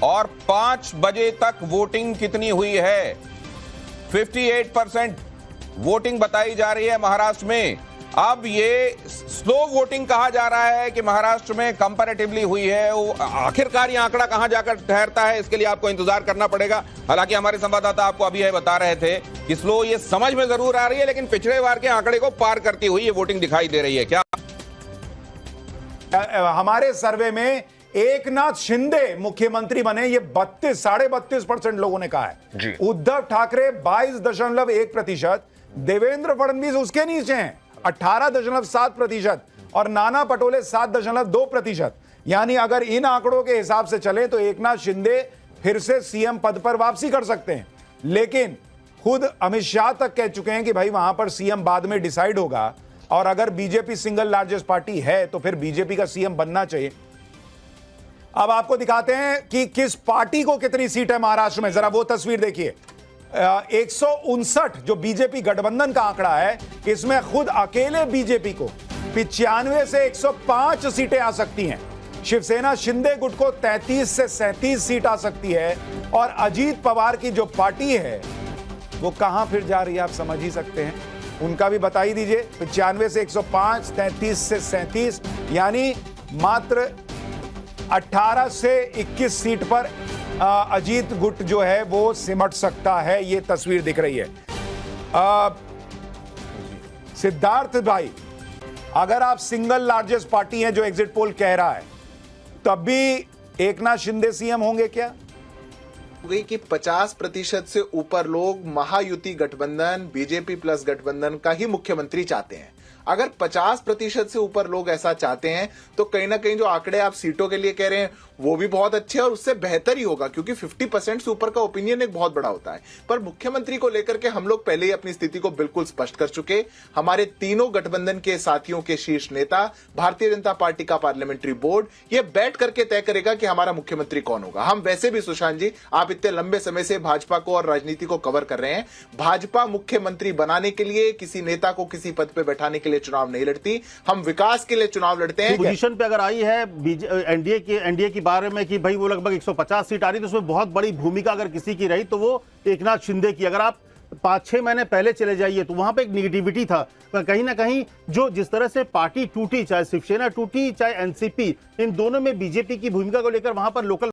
और 5 बजे तक वोटिंग कितनी हुई है? 58% वोटिंग बताई जा रही है महाराष्ट्र में। अब ये स्लो वोटिंग कहा जा रहा है कि महाराष्ट्र में कंपैरेटिवली हुई है। वो आखिरकार ये आंकड़ा कहां जाकर ठहरता है, इसके लिए आपको इंतजार करना पड़ेगा। हालांकि हमारे संवाददाता आपको अभी यह बता रहे थे कि स्लो ये समझ में जरूर आ रही है, लेकिन पिछले बार के आंकड़े को पार करती हुई ये वोटिंग दिखाई दे रही है। क्या हमारे सर्वे में एकनाथ शिंदे मुख्यमंत्री बने, ये 32.5% लोगों ने कहा है। उद्धव ठाकरे 22.1%, देवेंद्र फडणवीस उसके नीचे हैं 18.7% और नाना पटोले 7.2%। यानी अगर इन आंकड़ों के हिसाब से चले तो एकनाथ शिंदे फिर से सीएम पद पर वापसी कर सकते हैं। लेकिन खुद अमित शाह तक कह चुके हैं कि भाई वहां पर सीएम बाद में डिसाइड होगा, और अगर बीजेपी सिंगल लार्जेस्ट पार्टी है तो फिर बीजेपी का सीएम बनना चाहिए। अब आपको दिखाते हैं कि किस पार्टी को कितनी सीट है महाराष्ट्र में, जरा वो तस्वीर देखिए। 159 जो बीजेपी गठबंधन का आंकड़ा है, इसमें खुद अकेले बीजेपी को 95 से 105 सीटें आ सकती हैं। शिवसेना शिंदे गुट को 33 से 37 सीट आ सकती है, और अजीत पवार की जो पार्टी है वो कहां फिर जा रही है, आप समझ ही सकते हैं। उनका भी बता ही दीजिए। 95 से 105, 33 से 37, यानी मात्र 18 से 21 सीट पर अजीत गुट जो है वो सिमट सकता है। ये तस्वीर दिख रही है। सिद्धार्थ भाई, अगर आप सिंगल लार्जेस्ट पार्टी हैं जो एग्जिट पोल कह रहा है, तब भी एकनाथ शिंदे सीएम होंगे क्या? गई कि 50% से ऊपर लोग महायुति गठबंधन, बीजेपी प्लस गठबंधन का ही मुख्यमंत्री चाहते हैं। अगर 50% से ऊपर लोग ऐसा चाहते हैं तो कहीं ना कहीं जो आंकड़े आप सीटों के लिए कह रहे हैं वो भी बहुत अच्छे और उससे बेहतर ही होगा, क्योंकि 50% से ऊपर का ओपिनियन एक बहुत बड़ा होता है। पर मुख्यमंत्री को लेकर के हम लोग पहले ही अपनी स्थिति को बिल्कुल स्पष्ट कर चुके। हमारे तीनों गठबंधन के साथियों के शीर्ष नेता, भारतीय जनता पार्टी का पार्लियामेंट्री बोर्ड, ये बैठ करके तय करेगा कि हमारा मुख्यमंत्री कौन होगा। हम वैसे भी सुशांत जी, आप इतने लंबे समय से भाजपा को और राजनीति को कवर कर रहे हैं। भाजपा मुख्यमंत्री बनाने के लिए, किसी नेता को किसी पद पे बैठाने के लिए चुनाव नहीं लड़ती, हम विकास के लिए चुनाव लड़ते हैं। पोजीशन पे अगर आई है एनडीए के बारे में कि भाई वो लगभग 150 सीट आ रही, तो उसमें बहुत बड़ी भूमिका अगर किसी की रही तो वो एकनाथ शिंदे की। अगर आप 5-6 महीने पहले चले जाइए तो वहां पे एक निगेटिविटी था, पर कहीं ना कहीं जो जिस तरह से पार्टी टूटी, चाहे शिवसेना टूटी चाहे एनसीपी, इन दोनों में बीजेपी की भूमिका को लेकर वहां पर लोकल